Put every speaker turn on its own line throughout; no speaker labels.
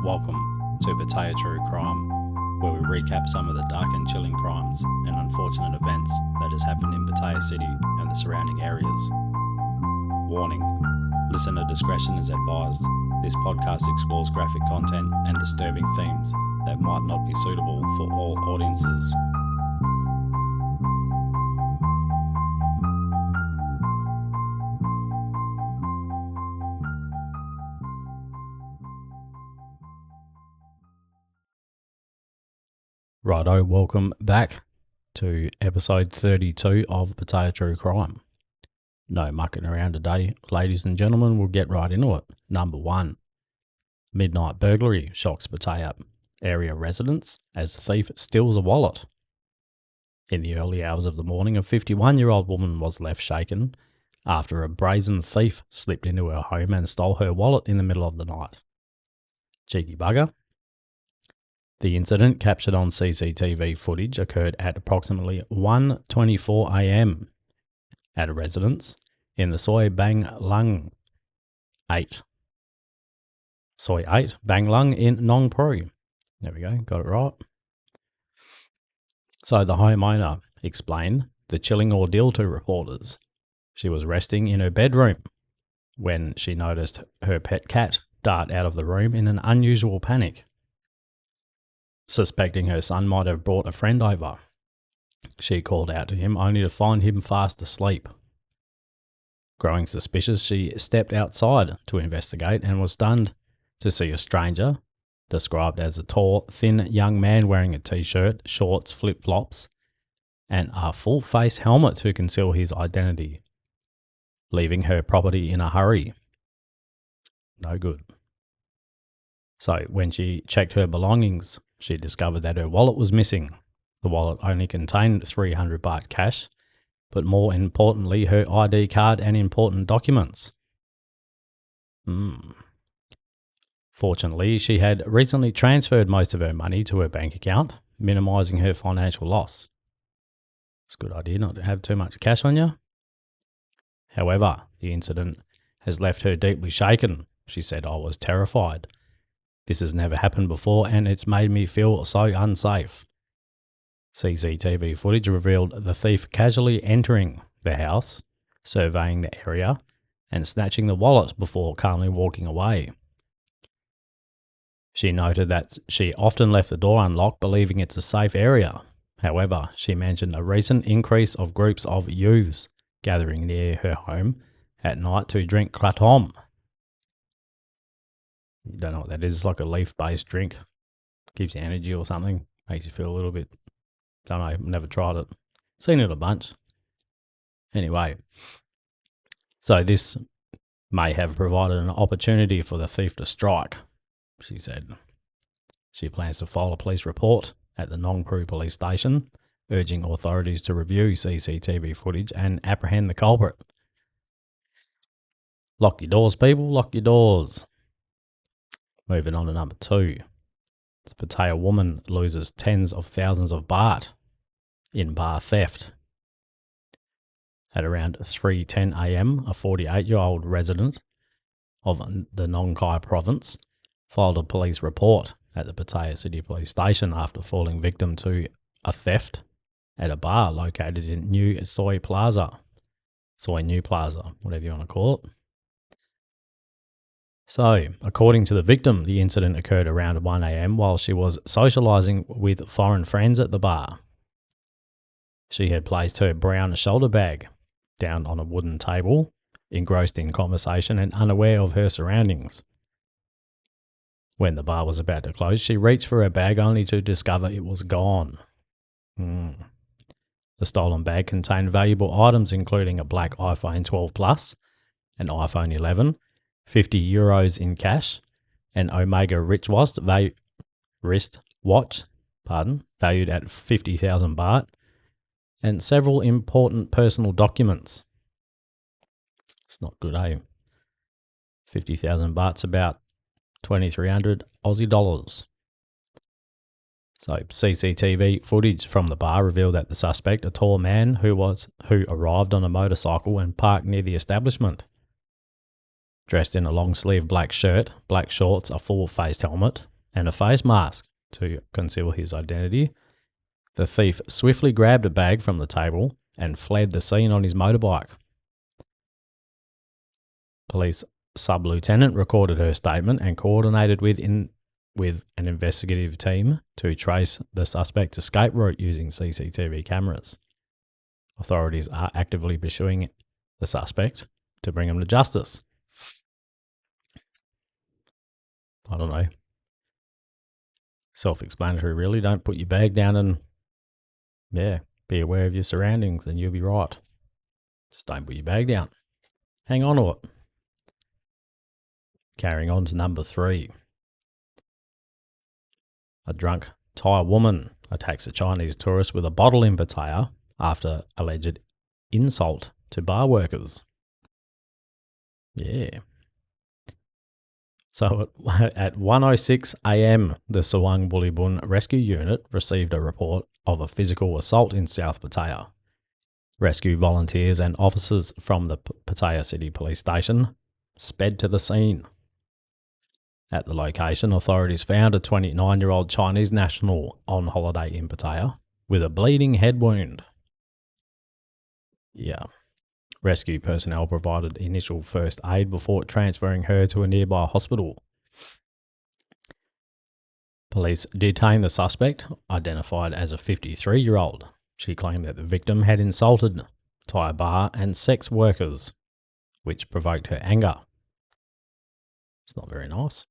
Welcome to Pattaya True Crime, where we recap some of the dark and chilling crimes and unfortunate events that has happened in Pattaya City and the surrounding areas. Warning: listener discretion is advised. This podcast explores graphic content and disturbing themes that might not be suitable for all audiences. Righto, welcome back to episode 32 of Pattaya True Crime. No mucking around today, ladies and gentlemen, we'll get right into it. Number 1. Midnight burglary shocks Pattaya area residents as thief steals a wallet. In the early hours of the morning, a 51-year-old woman was left shaken after a brazen thief slipped into her home and stole her wallet in the middle of the night. Cheeky bugger. The incident, captured on CCTV footage, occurred at approximately 1:24 a.m. at a residence in the Soi Bang Lung 8. Soi 8, Bang Lung in Nong Pru. There we go, got it right. So the homeowner explained the chilling ordeal to reporters. She was resting in her bedroom when she noticed her pet cat dart out of the room in an unusual panic. Suspecting her son might have brought a friend over, she called out to him only to find him fast asleep. Growing suspicious, she stepped outside to investigate and was stunned to see a stranger, described as a tall, thin young man wearing a t-shirt, shorts, flip-flops, and a full-face helmet to conceal his identity, leaving her property in a hurry. No good. So when she checked her belongings, she discovered that her wallet was missing. The wallet only contained 300 baht cash, but more importantly, her ID card and important documents. Fortunately, she had recently transferred most of her money to her bank account, minimising her financial loss. It's a good idea not to have too much cash on you. However, the incident has left her deeply shaken. She said, "I was terrified. This has never happened before and it's made me feel so unsafe." CCTV footage revealed the thief casually entering the house, surveying the area, and snatching the wallet before calmly walking away. She noted that she often left the door unlocked, believing it's a safe area. However, she mentioned a recent increase of groups of youths gathering near her home at night to drink kratom. You don't know what that is. It's like a leaf-based drink. Gives you energy or something. Makes you feel a little bit, don't know, never tried it. Seen it a bunch. Anyway, so this may have provided an opportunity for the thief to strike, she said. She plans to file a police report at the Nong Pru police station, urging authorities to review CCTV footage and apprehend the culprit. Lock your doors, people, lock your doors. Moving on to number 2. The Pattaya woman loses tens of thousands of baht in bar theft. At around 3:10 a.m, a 48-year-old resident of the Nong Khai province filed a police report at the Pattaya City police station after falling victim to a theft at a bar located in New Soi Plaza. Soi New Plaza, whatever you want to call it. So, according to the victim, the incident occurred around 1 a.m. while she was socialising with foreign friends at the bar. She had placed her brown shoulder bag down on a wooden table, engrossed in conversation and unaware of her surroundings. When the bar was about to close, she reached for her bag only to discover it was gone. The stolen bag contained valuable items including a black iPhone 12 Plus, an iPhone 11, 50 euros in cash, an Omega wristwatch valued at 50,000 baht, and several important personal documents. It's not good, eh? 50,000 baht's about 2,300 Aussie dollars. So CCTV footage from the bar revealed that the suspect, a tall man who arrived on a motorcycle and parked near the establishment. Dressed in a long-sleeve black shirt, black shorts, a full-faced helmet, and a face mask to conceal his identity. The thief swiftly grabbed a bag from the table and fled the scene on his motorbike. Police sub-lieutenant recorded her statement and coordinated with an investigative team to trace the suspect's escape route using CCTV cameras. Authorities are actively pursuing the suspect to bring him to justice. I don't know. Self-explanatory, really. Don't put your bag down and, be aware of your surroundings and you'll be right. Just don't put your bag down. Hang on to it. Carrying on to number 3. A drunk Thai woman attacks a Chinese tourist with a bottle in Pattaya after alleged insult to bar workers. Yeah. So at 1:06 a.m, the Sawang Bulibun Rescue Unit received a report of a physical assault in South Pattaya. Rescue volunteers and officers from the Pattaya City police station sped to the scene. At the location, authorities found a 29-year-old Chinese national on holiday in Pattaya with a bleeding head wound. Yeah. Rescue personnel provided initial first aid before transferring her to a nearby hospital. Police detained the suspect, identified as a 53-year-old. She claimed that the victim had insulted Thai bar and sex workers, which provoked her anger. It's not very nice.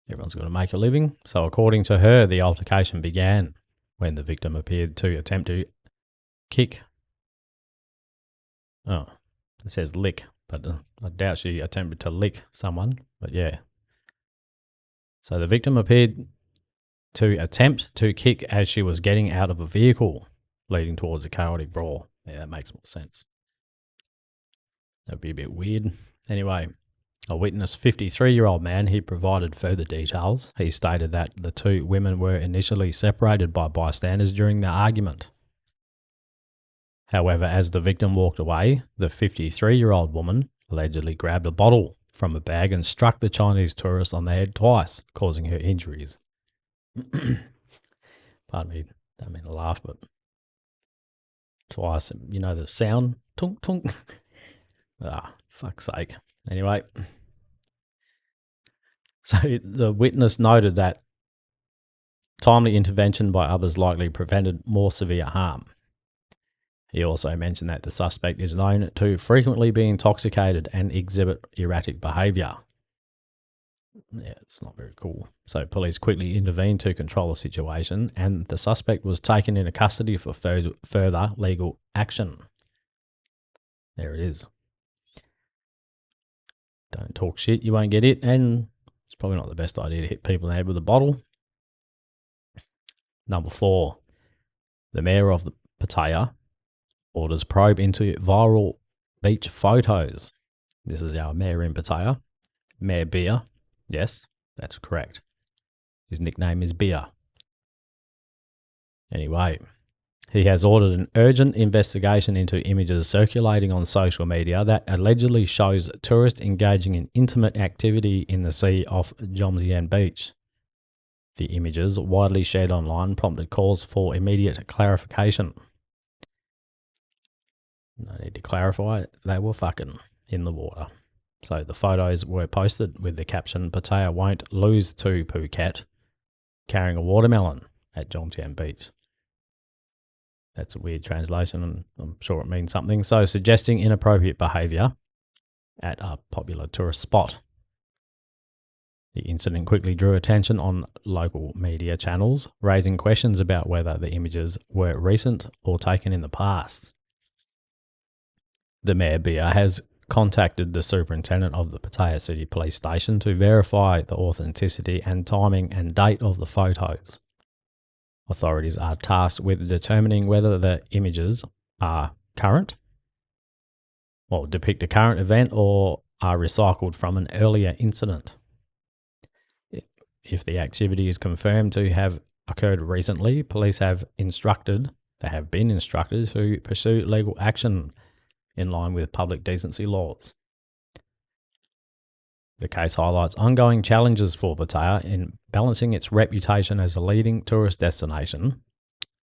Everyone's got to make a living. So according to her, the altercation began when the victim appeared to attempt to kick. Oh, it says lick, but I doubt she attempted to lick someone, but yeah. So the victim appeared to attempt to kick as she was getting out of a vehicle, leading towards a chaotic brawl. Yeah, that makes more sense. That would be a bit weird. Anyway, a witness, 53-year-old man, he provided further details. He stated that the two women were initially separated by bystanders during the argument. However, as the victim walked away, the 53-year-old woman allegedly grabbed a bottle from a bag and struck the Chinese tourist on the head twice, causing her injuries. Pardon me, don't mean to laugh, but twice, you know the sound? Tunk, tunk. Fuck's sake. Anyway, so the witness noted that timely intervention by others likely prevented more severe harm. He also mentioned that the suspect is known to frequently be intoxicated and exhibit erratic behaviour. Yeah, it's not very cool. So police quickly intervened to control the situation and the suspect was taken into custody for further legal action. There it is. Don't talk shit, you won't get it, and it's probably not the best idea to hit people in the head with a bottle. Number 4, the mayor of Pattaya orders probe into viral beach photos. This is our mayor in Pattaya, Mayor Beer. Yes, that's correct. His nickname is Beer. Anyway, he has ordered an urgent investigation into images circulating on social media that allegedly shows tourists engaging in intimate activity in the sea off Jomtien Beach. The images, widely shared online, prompted calls for immediate clarification. No need to clarify it. They were fucking in the water. So the photos were posted with the caption, "Pattaya won't lose to Phuket carrying a watermelon at Jomtien Beach." That's a weird translation and I'm sure it means something. So suggesting inappropriate behaviour at a popular tourist spot. The incident quickly drew attention on local media channels, raising questions about whether the images were recent or taken in the past. The Mayor Beer has contacted the superintendent of the Pattaya City police station to verify the authenticity and timing and date of the photos. Authorities are tasked with determining whether the images are current, or depict a current event, or are recycled from an earlier incident. If the activity is confirmed to have occurred recently, police have been instructed to pursue legal action in line with public decency laws. The case highlights ongoing challenges for Pattaya in balancing its reputation as a leading tourist destination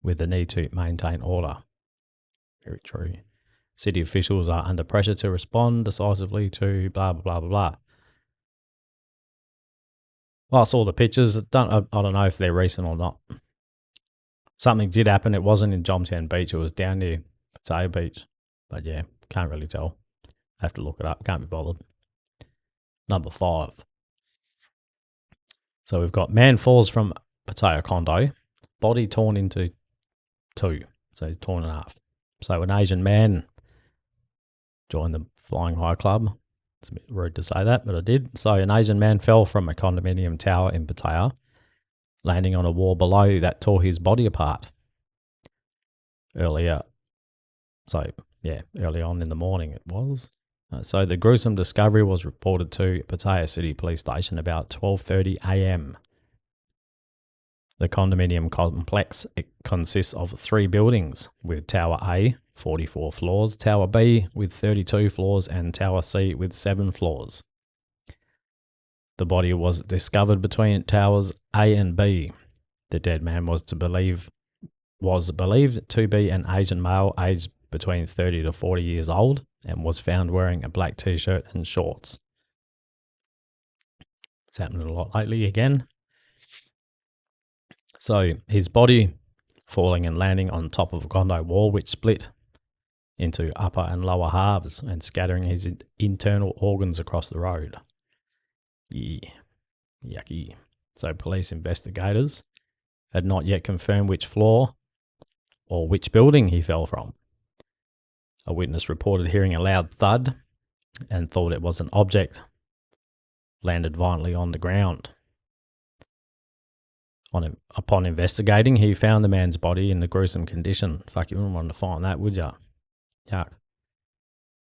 with the need to maintain order. Very true. City officials are under pressure to respond decisively to blah, blah, blah, blah, blah. Well, I saw the pictures. I don't know if they're recent or not. Something did happen. It wasn't in Jomtien Beach. It was down near Pattaya Beach. But yeah, can't really tell. Have to look it up. Can't be bothered. Number 5. So we've got man falls from Pattaya condo, body torn into 2. So he's torn in half. So an Asian man joined the Flying High Club. It's a bit rude to say that, but I did. So an Asian man fell from a condominium tower in Pattaya, landing on a wall below that tore his body apart. Early on in the morning it was. So the gruesome discovery was reported to Pattaya City Police Station about 12:30 a.m. The condominium complex, it consists of 3 buildings, with Tower A, 44 floors, Tower B with 32 floors, and Tower C with 7 floors. The body was discovered between Towers A and B. The dead man was believed to be an Asian male aged between 30 to 40 years old and was found wearing a black t-shirt and shorts. It's happening a lot lately again. So his body falling and landing on top of a condo wall which split into upper and lower halves and scattering his internal organs across the road. Yeah, yucky. So police investigators had not yet confirmed which floor or which building he fell from. A witness reported hearing a loud thud and thought it was an object landed violently on the ground. Upon investigating, he found the man's body in a gruesome condition. Fuck, you wouldn't want to find that, would ya? Yuck.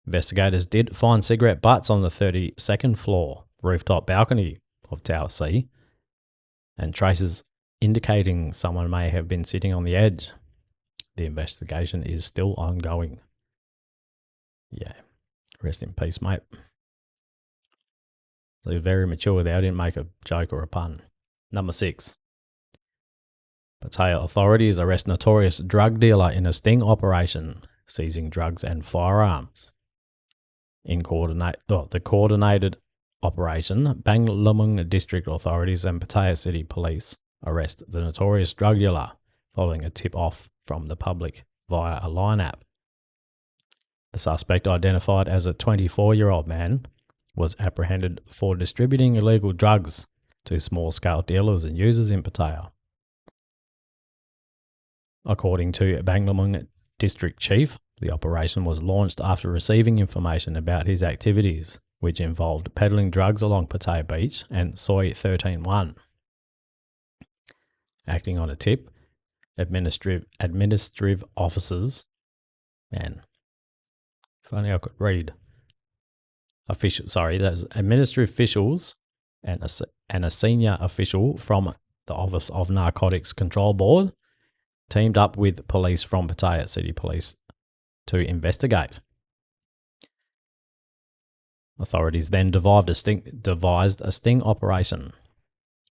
Investigators did find cigarette butts on the 32nd floor rooftop balcony of Tower C and traces indicating someone may have been sitting on the edge. The investigation is still ongoing. Yeah, rest in peace, mate. They were very mature there. I didn't make a joke or a pun. Number 6. Pattaya authorities arrest notorious drug dealer in a sting operation, seizing drugs and firearms. The coordinated operation, Banglamung District Authorities and Pattaya City Police arrest the notorious drug dealer following a tip-off from the public via a line app. The suspect, identified as a 24-year-old man, was apprehended for distributing illegal drugs to small-scale dealers and users in Pattaya. According to Banglamung District Chief, the operation was launched after receiving information about his activities, which involved peddling drugs along Pattaya Beach and Soi 13-1. Acting on a tip, administrative officers, man, if only I could read. There's administrative officials and a senior official from the Office of Narcotics Control Board teamed up with police from Pattaya City Police to investigate. Authorities then devised a sting operation,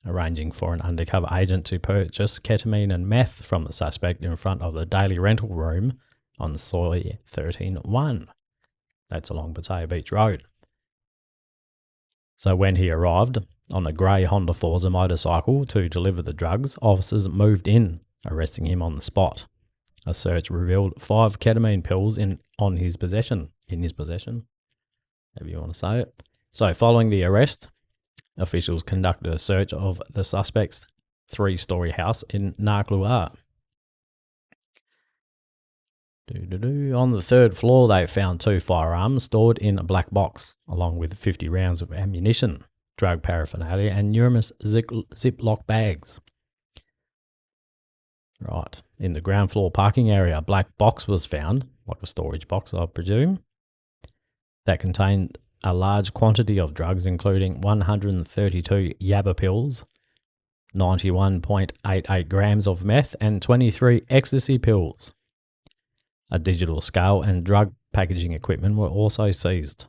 arranging for an undercover agent to purchase ketamine and meth from the suspect in front of the daily rental room on Soi 13-1. That's along Pattaya Beach Road. So when he arrived on a grey Honda Forza motorcycle to deliver the drugs, officers moved in, arresting him on the spot. A search revealed 5 ketamine pills in his possession, however you want to say it. So following the arrest, officials conducted a search of the suspect's 3-story house in Naklua. On the 3rd floor, they found 2 firearms stored in a black box, along with 50 rounds of ammunition, drug paraphernalia, and numerous Ziploc bags. Right. In the ground floor parking area, a black box was found, like a storage box, I presume, that contained a large quantity of drugs, including 132 Yaba pills, 91.88 grams of meth, and 23 ecstasy pills. A digital scale and drug packaging equipment were also seized.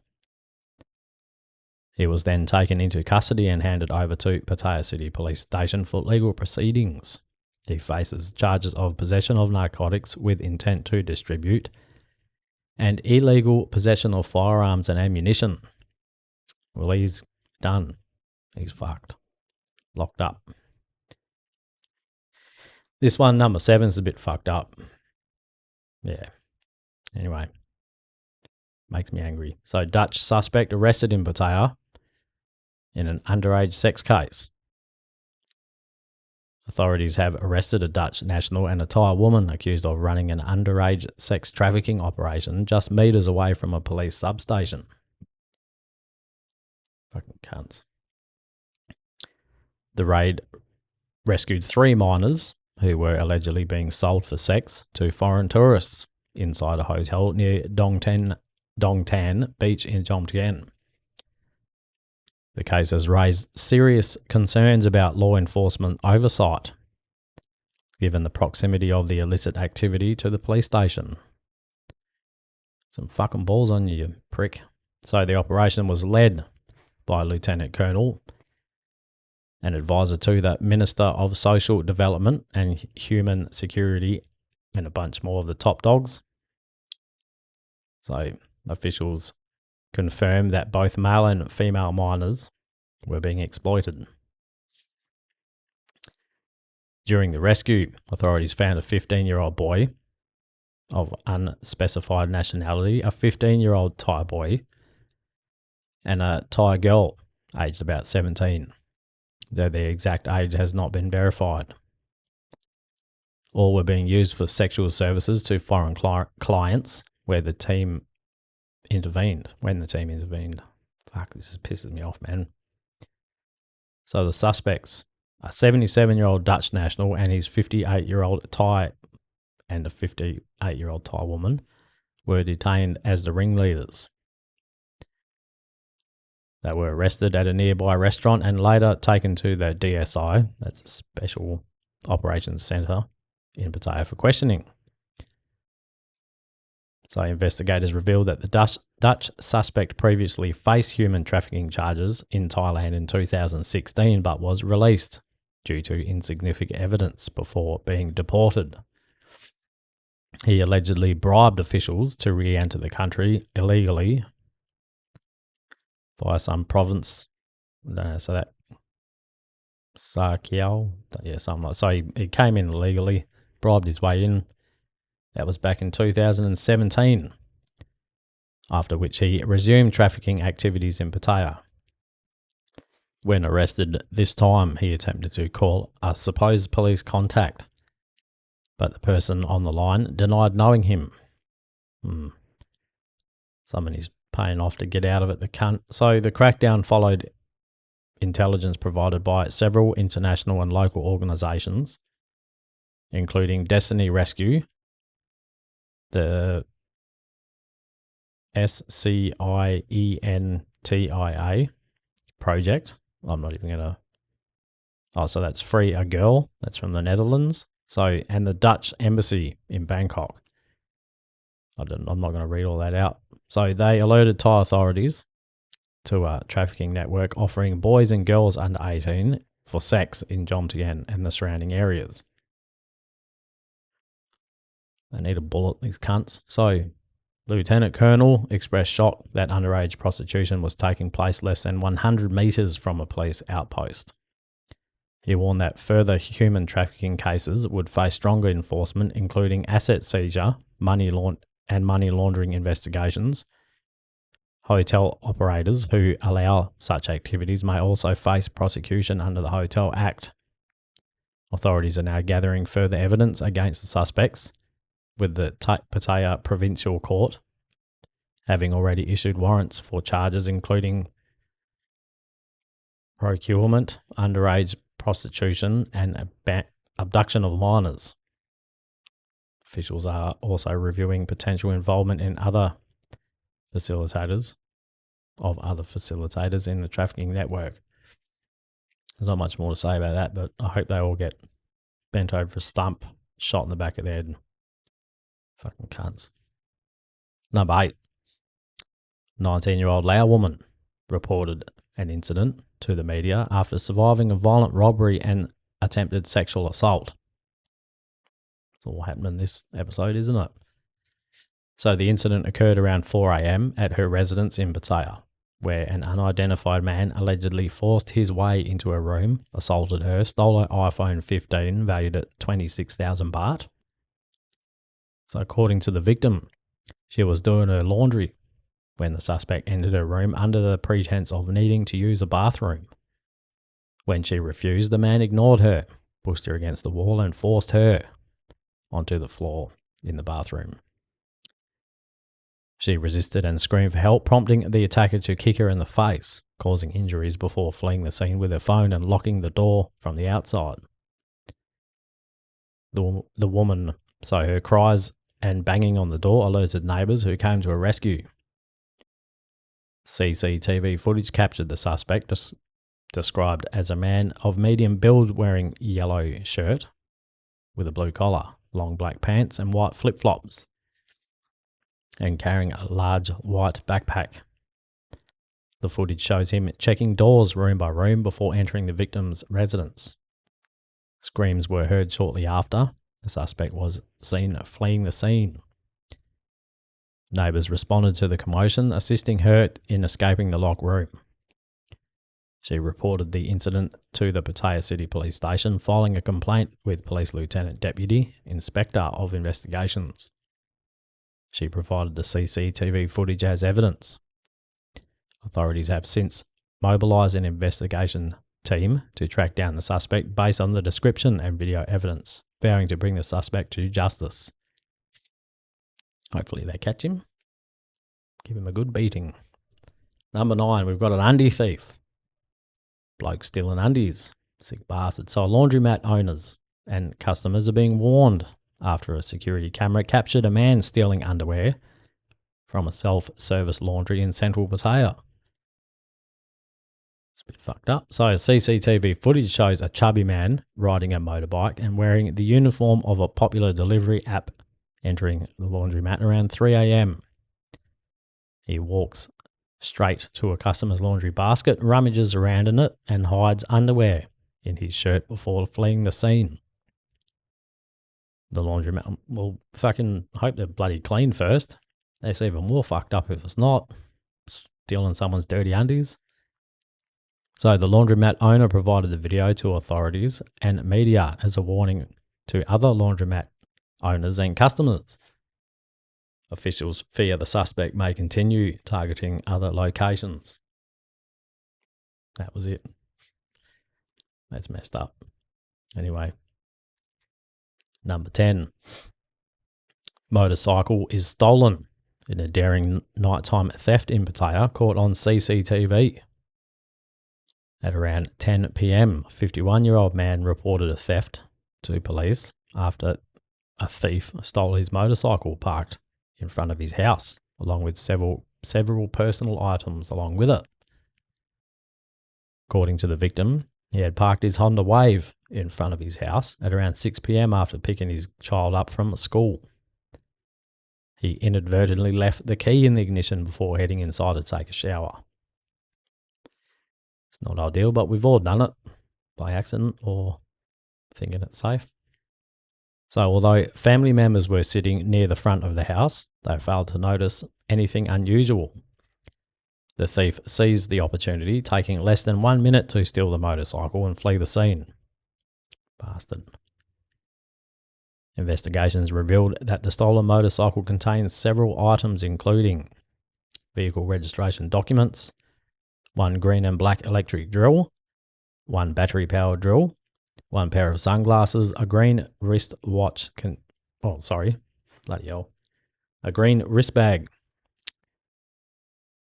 He was then taken into custody and handed over to Pattaya City Police Station for legal proceedings. He faces charges of possession of narcotics with intent to distribute and illegal possession of firearms and ammunition. Well, he's done. He's fucked. Locked up. This one, number 7, is a bit fucked up. Yeah. Anyway. Makes me angry. So, Dutch suspect arrested in Pattaya in an underage sex case. Authorities have arrested a Dutch national and a Thai woman accused of running an underage sex trafficking operation just metres away from a police substation. Fucking cunts. The raid rescued 3 minors who were allegedly being sold for sex to foreign tourists inside a hotel near Dongtan Beach in Jomtien. The case has raised serious concerns about law enforcement oversight, given the proximity of the illicit activity to the police station. Some fucking balls on you, you prick. So the operation was led by Lieutenant Colonel, an advisor to the Minister of Social Development and Human Security, and a bunch more of the top dogs. So officials confirmed that both male and female minors were being exploited. During the rescue, authorities found a 15-year-old boy of unspecified nationality, a 15-year-old Thai boy, and a Thai girl aged about 17, though their exact age has not been verified. All were being used for sexual services to foreign clients when the team intervened. Fuck, this just pisses me off, man. So the suspects, a 77-year-old Dutch national and his 58-year-old Thai and a 58-year-old Thai woman, were detained as the ringleaders. They were arrested at a nearby restaurant and later taken to the DSI, that's a Special Operations Centre in Pattaya, for questioning. So investigators revealed that the Dutch suspect previously faced human trafficking charges in Thailand in 2016 but was released due to insignificant evidence before being deported. He allegedly bribed officials to re-enter the country illegally via some province. I don't know, so that Sakiao, yeah, something like. So he came in illegally, bribed his way in. That was back in 2017, after which he resumed trafficking activities in Pattaya. When arrested this time, he attempted to call a supposed police contact, but the person on the line denied knowing him. Someone is paying off to get out of it, the cunt. So the crackdown followed intelligence provided by several international and local organisations, including Destiny Rescue, the SCIENTIA project. I'm not even going to... Oh, so that's Free a Girl. That's from the Netherlands. So, and the Dutch Embassy in Bangkok. I'm not going to read all that out. So they alerted Thai authorities to a trafficking network offering boys and girls under 18 for sex in Jomtien and the surrounding areas. They need a bullet, these cunts. So, Lieutenant Colonel expressed shock that underage prostitution was taking place less than 100 metres from a police outpost. He warned that further human trafficking cases would face stronger enforcement, including asset seizure, money laundering investigations. Hotel operators who allow such activities may also face prosecution under the Hotel Act. Authorities are now gathering further evidence against the suspects, with the Pattaya Provincial Court having already issued warrants for charges including procurement, underage prostitution, and abduction of minors. Officials are also reviewing potential involvement in other facilitators in the trafficking network. There's not much more to say about that, but I hope they all get bent over a stump, shot in the back of the head. Fucking cunts. Number 8. 19-year-old Lao woman reported an incident to the media after surviving a violent robbery and attempted sexual assault. It's all happening in this episode, isn't it? So the incident occurred around 4 a.m. at her residence in Pattaya, where an unidentified man allegedly forced his way into her room, assaulted her, stole her iPhone 15 valued at 26,000 baht. So according to the victim, she was doing her laundry when the suspect entered her room under the pretense of needing to use a bathroom. When she refused, the man ignored her, pushed her against the wall and forced her onto the floor in the bathroom. She resisted and screamed for help, prompting the attacker to kick her in the face, causing injuries before fleeing the scene with her phone and locking the door from the outside. The woman, so her cries and banging on the door alerted neighbours who came to her rescue. CCTV footage captured the suspect, described as a man of medium build wearing yellow shirt with a blue collar, long black pants and white flip-flops, and carrying a large white backpack. The footage shows him checking doors room by room before entering the victim's residence. Screams were heard shortly after. The suspect was seen fleeing the scene. Neighbours responded to the commotion, assisting her in escaping the locked room. She reported the incident to the Pattaya City Police Station, filing a complaint with Police Lieutenant Deputy Inspector of Investigations. She provided the CCTV footage as evidence. Authorities have since mobilised an investigation team to track down the suspect based on the description and video evidence, vowing to bring the suspect to justice. Hopefully they catch him. Give him a good beating. Number 9, we've got an undie thief. Bloke stealing undies. Sick bastard. So laundromat owners and customers are being warned after a security camera captured a man stealing underwear from a self-service laundry in central Pattaya. It's a bit fucked up. So CCTV footage shows a chubby man riding a motorbike and wearing the uniform of a popular delivery app entering the laundromat around 3 a.m. He walks straight to a customer's laundry basket, rummages around in it and hides underwear in his shirt before fleeing the scene. The laundromat will fucking hope they're bloody clean first. It's even more fucked up if it's not. Stealing someone's dirty undies. So the laundromat owner provided the video to authorities and media as a warning to other laundromat owners and customers. Officials fear the suspect may continue targeting other locations. That was it. That's messed up. Anyway. Number 10. Motorcycle is stolen in a daring nighttime theft in Pattaya, caught on CCTV. At around 10 p.m, a 51-year-old man reported a theft to police after a thief stole his motorcycle parked in front of his house, along with several personal items along with it. According to the victim, he had parked his Honda Wave in front of his house at around 6 p.m. after picking his child up from school. He inadvertently left the key in the ignition before heading inside to take a shower. It's not ideal, but we've all done it by accident or thinking it's safe. So although family members were sitting near the front of the house, they failed to notice anything unusual. The thief seized the opportunity, taking less than 1 minute to steal the motorcycle and flee the scene. Bastard. Investigations revealed that the stolen motorcycle contains several items including vehicle registration documents, 1 green and black electric drill, 1 battery-powered drill, 1 pair of sunglasses, a green wristwatch, a green wrist bag.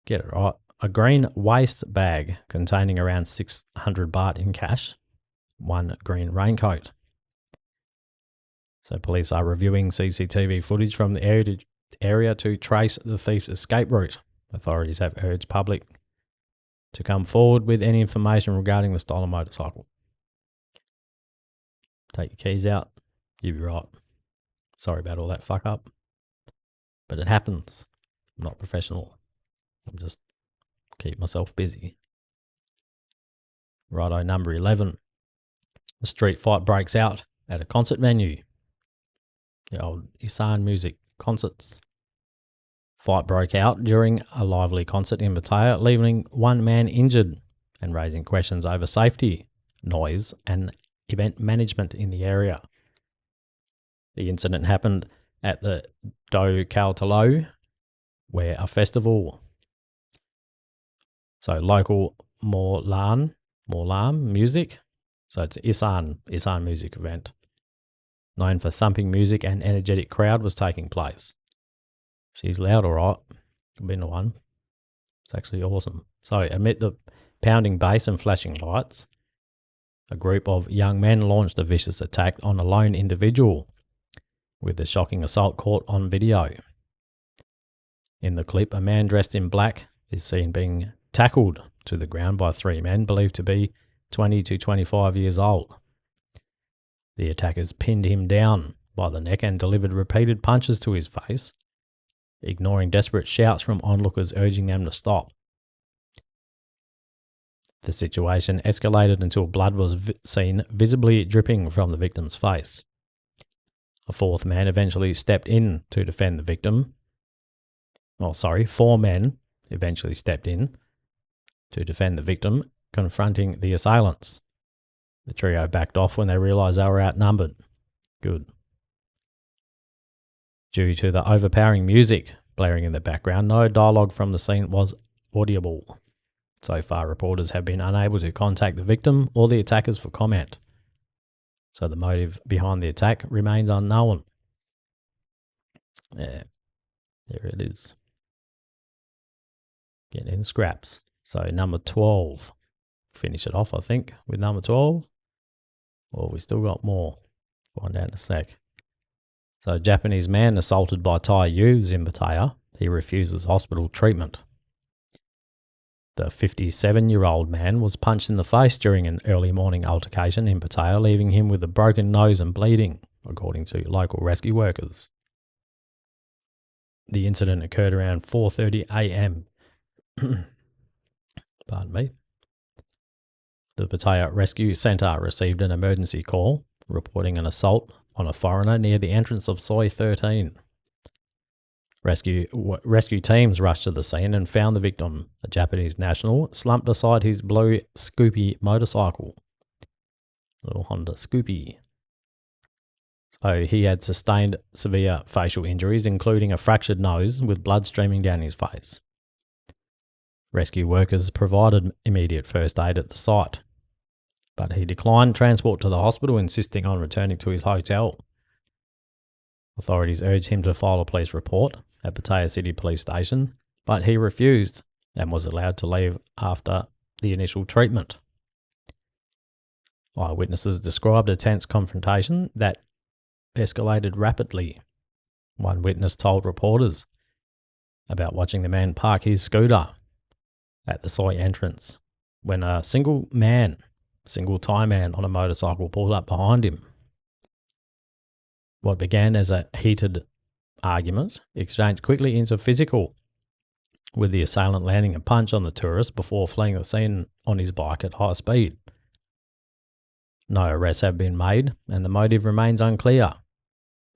Get it right. A green waist bag containing around 600 baht in cash, 1 green raincoat. So police are reviewing CCTV footage from the area to trace the thief's escape route. Authorities have urged public to come forward with any information regarding the stolen motorcycle. Take your keys out. You'll be right. Sorry about all that fuck up. But it happens. I'm not professional. I'm just keep myself busy. Righto, number 11. A street fight breaks out at a concert venue. The old Isan music concerts. Fight broke out during a lively concert in Pattaya, leaving one man injured and raising questions over safety, noise, and event management in the area. The incident happened at the Do Kaltalo, where a festival, so local Morlam music, so it's Isan music event, known for thumping music and energetic crowd, was taking place. She's loud, all right. Been to one. It's actually awesome. So amid the pounding bass and flashing lights, a group of young men launched a vicious attack on a lone individual, with the shocking assault caught on video. In the clip, a man dressed in black is seen being tackled to the ground by three men believed to be 20 to 25 years old. The attackers pinned him down by the neck and delivered repeated punches to his face, ignoring desperate shouts from onlookers urging them to stop. The situation escalated until blood was seen visibly dripping from the victim's face. A fourth man eventually stepped in to defend the victim. Four men eventually stepped in to defend the victim, confronting the assailants. The trio backed off when they realised they were outnumbered. Good. Due to the overpowering music blaring in the background, no dialogue from the scene was audible. So far, reporters have been unable to contact the victim or the attackers for comment. So the motive behind the attack remains unknown. Yeah, there it is. Getting in scraps. So number 12. Finish it off, I think, with number 12. Well, we still got more. Find out in a sec. So a Japanese man assaulted by Thai youths in Pattaya. He refuses hospital treatment. The 57-year-old man was punched in the face during an early morning altercation in Pattaya, leaving him with a broken nose and bleeding, according to local rescue workers. The incident occurred around 4:30 a.m. Pardon me. The Pattaya Rescue Centre received an emergency call reporting an assault on a foreigner near the entrance of Soi 13. Rescue teams rushed to the scene and found the victim, a Japanese national, slumped beside his blue Scoopy motorcycle. Little Honda Scoopy. So he had sustained severe facial injuries, including a fractured nose with blood streaming down his face. Rescue workers provided immediate first aid at the site, but he declined transport to the hospital, insisting on returning to his hotel. Authorities urged him to file a police report at Pattaya City Police Station, but he refused and was allowed to leave after the initial treatment. Eyewitnesses described a tense confrontation that escalated rapidly. One witness told reporters about watching the man park his scooter at the Soi entrance when a single Thai man on a motorcycle pulled up behind him. What began as a heated argument exchanged quickly into physical, with the assailant landing a punch on the tourist before fleeing the scene on his bike at high speed. No arrests have been made, and the motive remains unclear,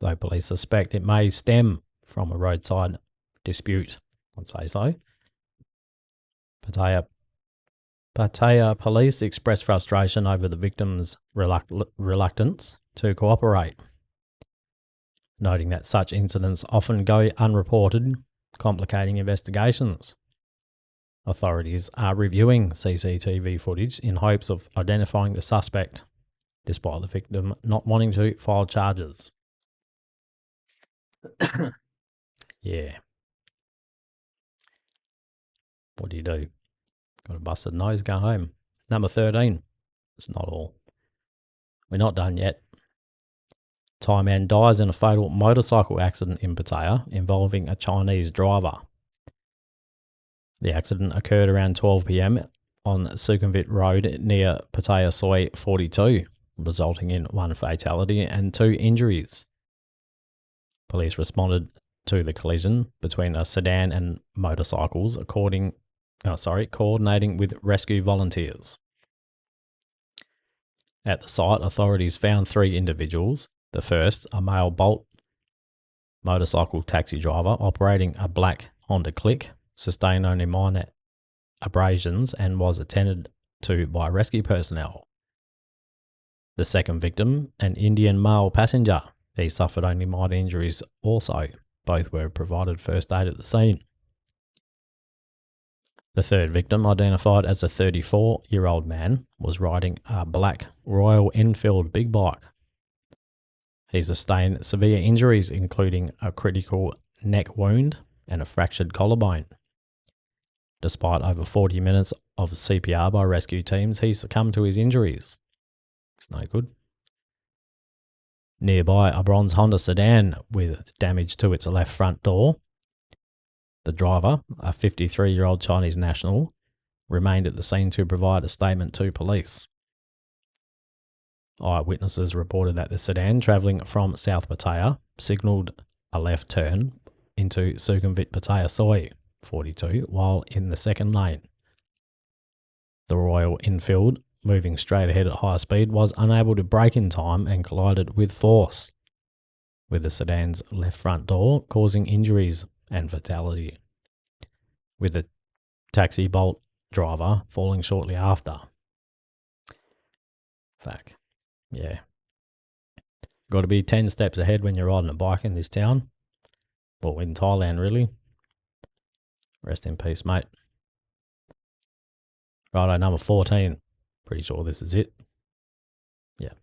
though police suspect it may stem from a roadside dispute. I'd say so. Pattaya police expressed frustration over the victim's reluctance to cooperate, noting that such incidents often go unreported, complicating investigations. Authorities are reviewing CCTV footage in hopes of identifying the suspect, despite the victim not wanting to file charges. Yeah. What do you do? Got a busted nose, go home. Number 13. It's not all. We're not done yet. Thai man dies in a fatal motorcycle accident in Pattaya involving a Chinese driver. The accident occurred around 12 p.m. on Sukhumvit Road near Pattaya Soi 42, resulting in one fatality and 2 injuries. Police responded to the collision between a sedan and motorcycles, coordinating with rescue volunteers. At the site, authorities found 3 individuals. The first, a male Bolt motorcycle taxi driver operating a black Honda Click, sustained only minor abrasions and was attended to by rescue personnel. The second victim, an Indian male passenger. He suffered only minor injuries also. Both were provided first aid at the scene. The third victim, identified as a 34-year-old man, was riding a black Royal Enfield big bike. He sustained severe injuries, including a critical neck wound and a fractured collarbone. Despite over 40 minutes of CPR by rescue teams, he succumbed to his injuries. It's no good. Nearby, a bronze Honda sedan with damage to its left front door. The driver, a 53-year-old Chinese national, remained at the scene to provide a statement to police. Eyewitnesses reported that the sedan, travelling from South Pattaya, signalled a left turn into Sukhumvit Pattaya Soy 42 while in the second lane. The Royal Enfield, moving straight ahead at high speed, was unable to brake in time and collided with force with the sedan's left front door, causing injuries and fatality, with the taxi Bolt driver falling shortly after. Fuck. Yeah. Got to be 10 steps ahead when you're riding a bike in this town. Well, in Thailand, really. Rest in peace, mate. Righto, number 14. Pretty sure this is it. Yeah,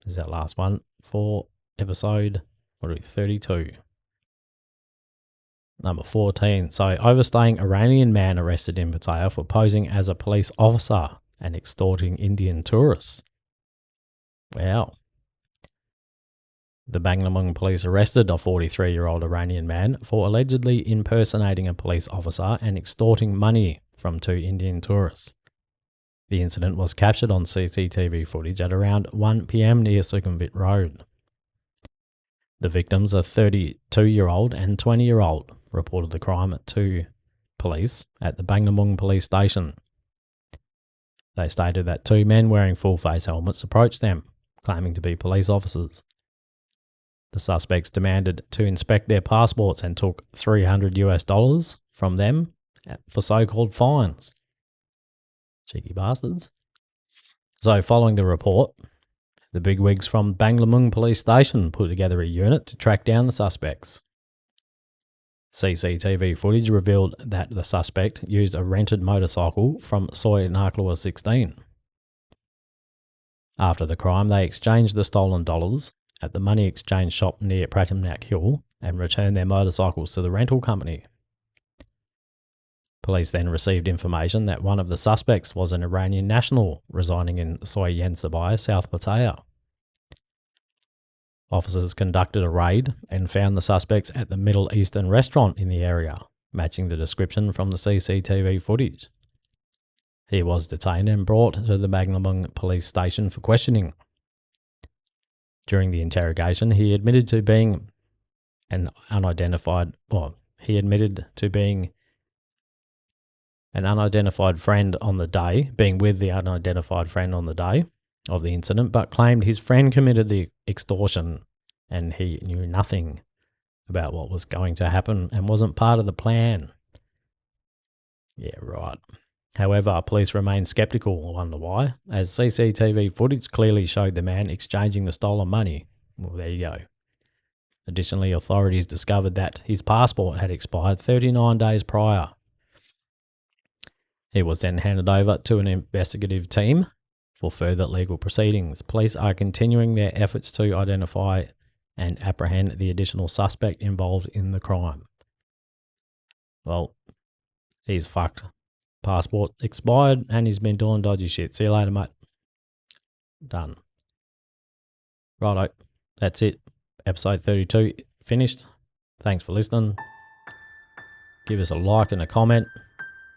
this is our last one for episode 32. Number 14. So, overstaying Iranian man arrested in Pattaya for posing as a police officer and extorting Indian tourists. Wow. The Banglamung police arrested a 43-year-old Iranian man for allegedly impersonating a police officer and extorting money from 2 Indian tourists. The incident was captured on CCTV footage at around 1 p.m. near Sukhumvit Road. The victims are 32-year-old and 20-year-old, reported the crime to police at the Banglamung police station. They stated that 2 men wearing full-face helmets approached them, claiming to be police officers. The suspects demanded to inspect their passports and took $300 from them for so-called fines. Cheeky bastards. So, following the report, the bigwigs from Banglamung police station put together a unit to track down the suspects. CCTV footage revealed that the suspect used a rented motorcycle from Soy Naklua 16. After the crime, they exchanged the stolen dollars at the money exchange shop near Pratamnak Hill and returned their motorcycles to the rental company. Police then received information that one of the suspects was an Iranian national residing in Soy Yensabai, South Pattaya. Officers conducted a raid and found the suspects at the Middle Eastern restaurant in the area, matching the description from the CCTV footage. He was detained and brought to the Banglamung police station for questioning. During the interrogation, he admitted to being an unidentified friend on the day, being with the unidentified friend on the day of the incident, but claimed his friend committed the extortion and he knew nothing about what was going to happen and wasn't part of the plan. Yeah, right. However, police remain skeptical, I wonder why, as CCTV footage clearly showed the man exchanging the stolen money. Well, there you go. Additionally, authorities discovered that his passport had expired 39 days prior. He was then handed over to an investigative team for further legal proceedings. Police are continuing their efforts to identify and apprehend the additional suspect involved in the crime. Well, he's fucked. Passport expired and he's been doing dodgy shit. See you later, mate. Done. Righto. That's it. Episode 32 finished. Thanks for listening. Give us a like and a comment.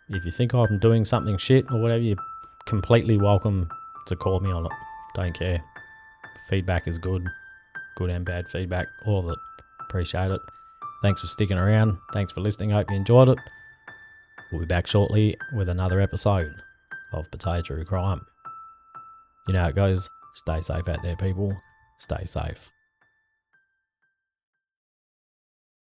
If you think I'm doing something shit or whatever, you're completely welcome to call me on it. Don't care. Feedback is good. Good and bad feedback. All of it. Appreciate it. Thanks for sticking around. Thanks for listening. Hope you enjoyed it. We'll be back shortly with another episode of Pattaya True Crime. You know how it goes. Stay safe out there, people. Stay safe.